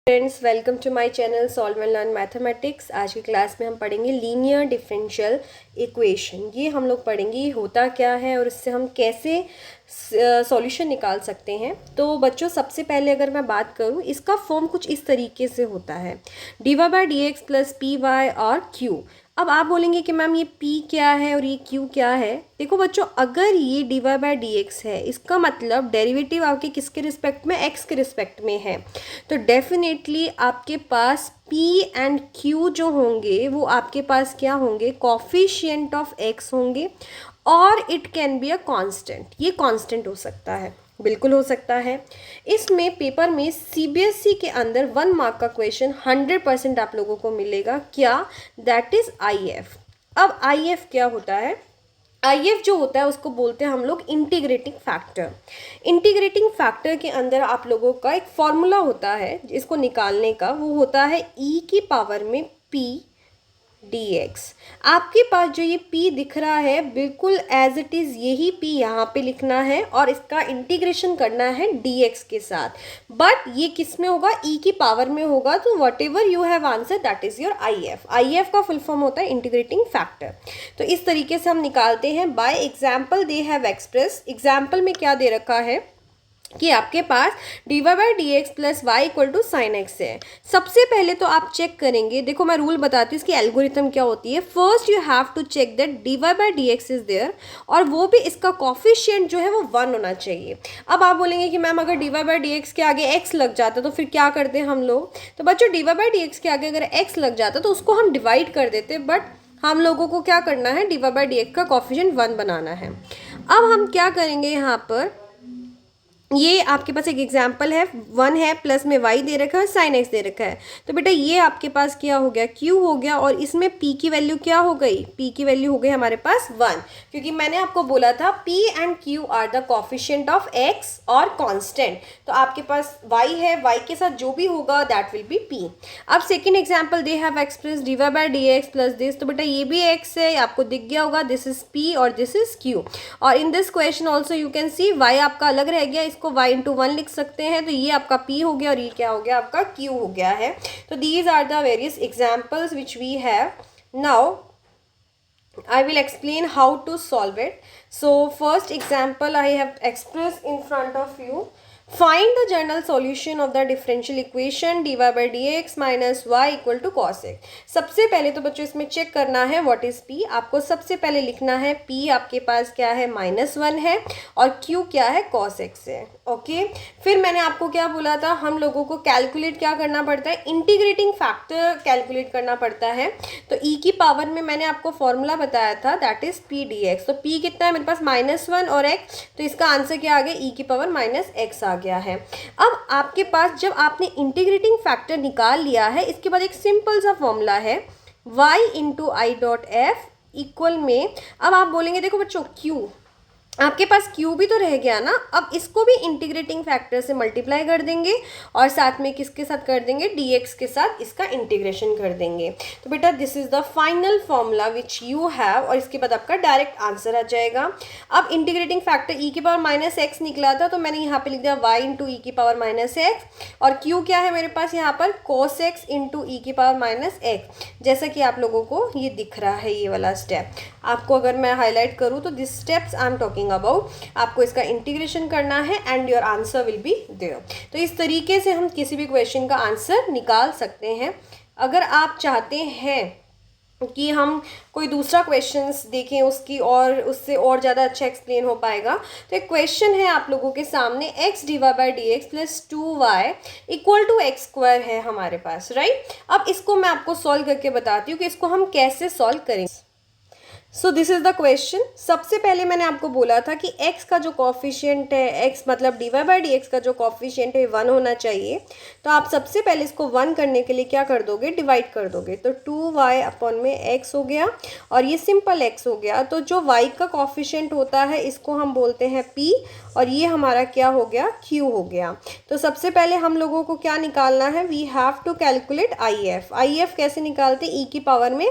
Friends, welcome to my channel solve and learn mathematics. आज की class में हम पढ़ेंगे लीनियर डिफरेंशियल इक्वेशन। ये हम लोग पढ़ेंगे ये होता क्या है और इससे हम कैसे सॉल्यूशन निकाल सकते हैं। तो बच्चों, सबसे पहले अगर मैं बात करूँ, इसका फॉर्म कुछ इस तरीके से होता है, d Y by D x plus p y और क्यू। अब आप बोलेंगे कि मैम ये p क्या है और ये q क्या है। देखो बच्चों, अगर ये d Y by D x है, इसका मतलब डेरिवेटिव आपके किसके रिस्पेक्ट में, x के रिस्पेक्ट में है। तो डेफिनेटली आपके पास p एंड q जो होंगे वो आपके पास क्या होंगे, कॉफिशिएंट ऑफ x होंगे। और it can be a constant, ये कांस्टेंट हो सकता है, बिल्कुल हो सकता है। इसमें पेपर में सीबीएसई के अंदर 1 मार्क का क्वेश्चन 100% आप लोगों को मिलेगा। क्या? That is if. अब आईएफ क्या होता है? आईएफ जो होता है उसको बोलते हैं हम लोग इंटीग्रेटिंग फैक्टर। इंटीग्रेटिंग फैक्टर के अंदर आप लोगों का एक फॉर्मूला होता है इसको निकालने का, वो होता है e की पावर में p dx। आपके पास जो ये p दिख रहा है, बिल्कुल एज इट इज़ यही p यहाँ पे लिखना है और इसका इंटीग्रेशन करना है dx के साथ। बट ये किस में होगा? e की पावर में होगा। तो what ever you have answer that is your IF। IF का फुल फॉर्म होता है इंटीग्रेटिंग फैक्टर। तो इस तरीके से हम निकालते हैं by example. They have express, example में क्या दे रखा है कि आपके पास D Y by D x plus Y equal to sine X है। सबसे पहले तो आप चेक करेंगे, देखो मैं रूल बताती हूँ इसकी एल्गोरिथम क्या होती है। First you have to check that d Y by D x is there, और वो भी इसका कॉफिशिएंट जो है वो 1 होना चाहिए। अब आप बोलेंगे कि मैम अगर d Y by D x के आगे x लग जाता तो फिर क्या करते हैं हम लोग? तो बच्चों, d Y by D x के आगे अगर x लग जाता तो उसको हम डिवाइड कर देते, बट हम लोगों को क्या करना है, d Y by D x का कॉफिशिएंट 1 बनाना है। अब हम क्या करेंगे, यहाँ पर ये आपके पास एक एग्जाम्पल है, 1 है, प्लस में y दे रखा है, साइन x दे रखा है। तो बेटा ये आपके पास क्या हो गया, q हो गया। और इसमें p की वैल्यू क्या हो गई? p की वैल्यू हो गई हमारे पास 1, क्योंकि मैंने आपको बोला था p and q are the coefficient of x और कांस्टेंट। तो आपके पास y है, y के साथ जो भी होगा दैट विल बी p। अब second example, they have express d Y by D x plus this. तो बेटा ये भी x है, आपको दिख गया होगा, दिस इज p और दिस इज q। और in this question also you can see y आपका अलग रह गया, इसको y इंटू 1 लिख सकते हैं। तो ये आपका p हो गया और ये क्या हो गया, आपका q हो गया है। तो these are the various examples which we have. Now I will explain how to solve it. So first example I have expressed in front of you. Find the general solution of the differential equation dy by dx minus y equal to cos x. सबसे पहले तो बच्चों इसमें check करना है what is p। आपको सबसे पहले लिखना है p आपके पास क्या है, -1 है, और q क्या है, cos x है। ओके फिर मैंने आपको क्या बोला था, हम लोगों को कैलकुलेट क्या करना पड़ता है, इंटीग्रेटिंग फैक्टर कैलकुलेट करना पड़ता है। तो e की पावर में मैंने आपको फॉर्मूला बताया था, दैट इज p dx। तो p कितना है मेरे पास, -1 और x, तो इसका आंसर क्या आ गया, e की पावर -x आ गया है। अब आपके पास जब आपने इंटीग्रेटिंग फैक्टर निकाल लिया है, इसके बाद एक सिंपल सा फॉर्मूला है y into I dot F equal में, अब आप बोलेंगे देखो बच्चों q, आपके पास q भी तो रह गया ना। अब इसको भी इंटीग्रेटिंग फैक्टर से मल्टीप्लाई कर देंगे और साथ में किसके साथ कर देंगे, dx के साथ इसका इंटीग्रेशन कर देंगे। तो बेटा this is the final formula which you have, और इसके बाद आपका डायरेक्ट आंसर आ जाएगा। अब इंटीग्रेटिंग फैक्टर e की पावर -x निकला था, तो मैंने यहाँ पे लिख दिया y इंटू ई की पावर -x, और q क्या है मेरे पास यहाँ पर, cos x इंटू ई की पावर -x। जैसा कि आप लोगों को ये दिख रहा है, ये वाला स्टेप आपको अगर मैं हाईलाइट करूँ तो this steps I am talking about, आपको इसका इंटीग्रेशन करना है and your answer will be there. तो इस तरीके से हम किसी भी क्वेश्चन का आंसर निकाल सकते हैं। अगर आप चाहते हैं कि हम कोई दूसरा क्वेश्चंस देखें उसकी, और उससे और ज़्यादा अच्छा एक्सप्लेन हो पाएगा, तो एक क्वेश्चन है आप लोगों के सामने, x d Y by D x plus 2y equal to x square है हमारे पास, राइट। अब इसको मैं आपको सॉल्व करके बताती हूँ कि इसको हम कैसे सॉल्व करेंगे। So this is the question. सबसे पहले मैंने आपको बोला था कि x का जो कॉफिशिएंट है, x मतलब d Y by D x का जो कॉफिशिएंट है 1 होना चाहिए। तो आप सबसे पहले इसको 1 करने के लिए क्या कर दोगे, डिवाइड कर दोगे। तो 2y अपॉन में x हो गया, और ये सिंपल x हो गया। तो जो y का कॉफिशिएंट होता है इसको हम बोलते हैं p, और ये हमारा क्या हो गया, q हो गया। तो सबसे पहले हम लोगों को क्या निकालना है, we have to calculate IF। IF कैसे निकालते, e की पावर में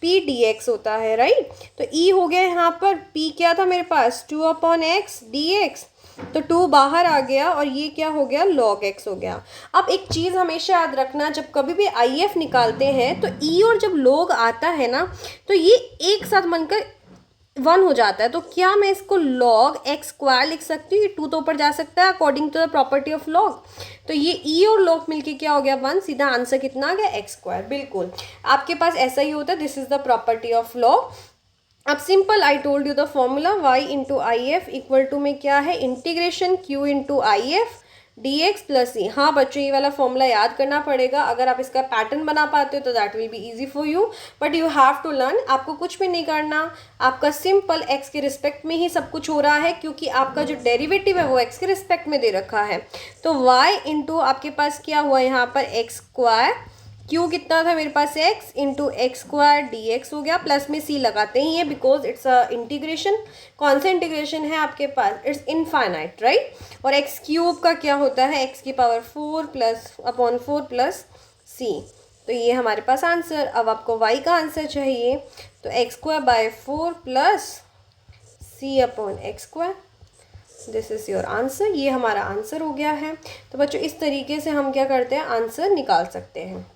p dx होता है, राइट। तो e हो गया यहाँ पर, p क्या था मेरे पास, 2 अपॉन x dx, तो 2 बाहर आ गया और ये क्या हो गया, log x हो गया। अब एक चीज़ हमेशा याद रखना, जब कभी भी IF निकालते हैं तो e और जब log आता है ना तो ये एक साथ बनकर 1 हो जाता है। तो क्या मैं इसको log x स्क्वायर लिख सकती हूँ? ये 2 तो ऊपर जा सकता है according to the property of log। तो ये e और log मिलके क्या हो गया 1, सीधा आंसर कितना आ गया x स्क्वायर। बिल्कुल आपके पास ऐसा ही होता है, this is the property of log। अब simple, I told you the formula y into I F equal to में क्या है, integration q into I F D x plus E. हाँ बच्चों, ये वाला फॉर्मूला याद करना पड़ेगा। अगर आप इसका पैटर्न बना पाते हो तो that will be easy for you, but you have to learn. आपको कुछ भी नहीं करना, आपका सिंपल x के रिस्पेक्ट में ही सब कुछ हो रहा है, क्योंकि आपका जो डेरिवेटिव है वो x के रिस्पेक्ट में दे रखा है। तो y इंटू आपके पास क्या हुआ यहाँ पर x स्क्वायर, q कितना था मेरे पास x into x square D x हो गया, प्लस में c लगाते ही है बिकॉज इट्स अ इंटीग्रेशन। कौन सा इंटीग्रेशन है आपके पास, इट्स इनफाइनाइट राइट। और x क्यूब का क्या होता है, x की power 4 plus upon 4 plus c। तो ये हमारे पास आंसर। अब आपको y का आंसर चाहिए, तो x square by 4 plus c upon x square, this is your answer. ये हमारा आंसर हो गया है। तो बच्चों इस तरीके से हम क्या करते हैं, आंसर निकाल सकते हैं।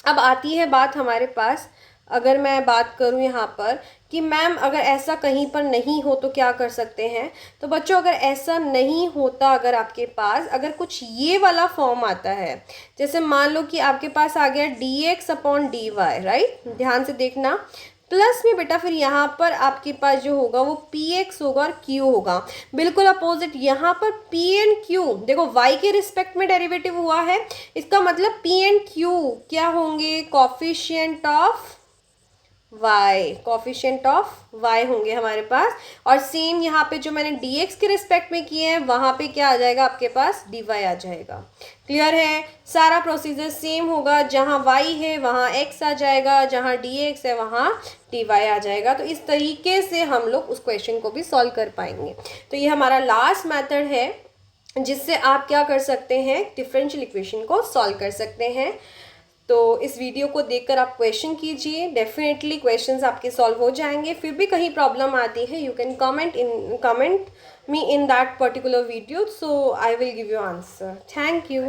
अब आती है बात हमारे पास, अगर मैं बात करूं यहाँ पर कि मैम अगर ऐसा कहीं पर नहीं हो तो क्या कर सकते हैं। तो बच्चों अगर ऐसा नहीं होता, अगर आपके पास अगर कुछ ये वाला फॉर्म आता है, जैसे मान लो कि आपके पास आ गया dx अपॉन dy राइट, ध्यान से देखना, प्लस में बेटा फिर यहाँ पर आपके पास जो होगा वो px होगा और q होगा। बिल्कुल अपोजिट यहाँ पर p एंड q, देखो y के रिस्पेक्ट में डेरिवेटिव हुआ है, इसका मतलब p एंड q क्या होंगे, coefficient of y, coefficient of y होंगे हमारे पास। और सेम यहाँ पे जो मैंने dx के रिस्पेक्ट में किए हैं वहाँ पे क्या आ जाएगा आपके पास, dy आ जाएगा। क्लियर है, सारा प्रोसीजर सेम होगा, जहाँ y है वहाँ x आ जाएगा, जहाँ dx है वहाँ dy आ जाएगा। तो इस तरीके से हम लोग उस क्वेश्चन को भी सॉल्व कर पाएंगे। तो ये हमारा लास्ट मेथड है जिससे आप क्या कर सकते हैं, डिफरेंशियल इक्वेशन को सॉल्व कर सकते हैं। तो इस वीडियो को देखकर आप क्वेश्चन कीजिए, डेफिनेटली क्वेश्चंस आपके सॉल्व हो जाएंगे। फिर भी कहीं प्रॉब्लम आती है, you can comment me in that particular video, so I will give you answer. Thank you.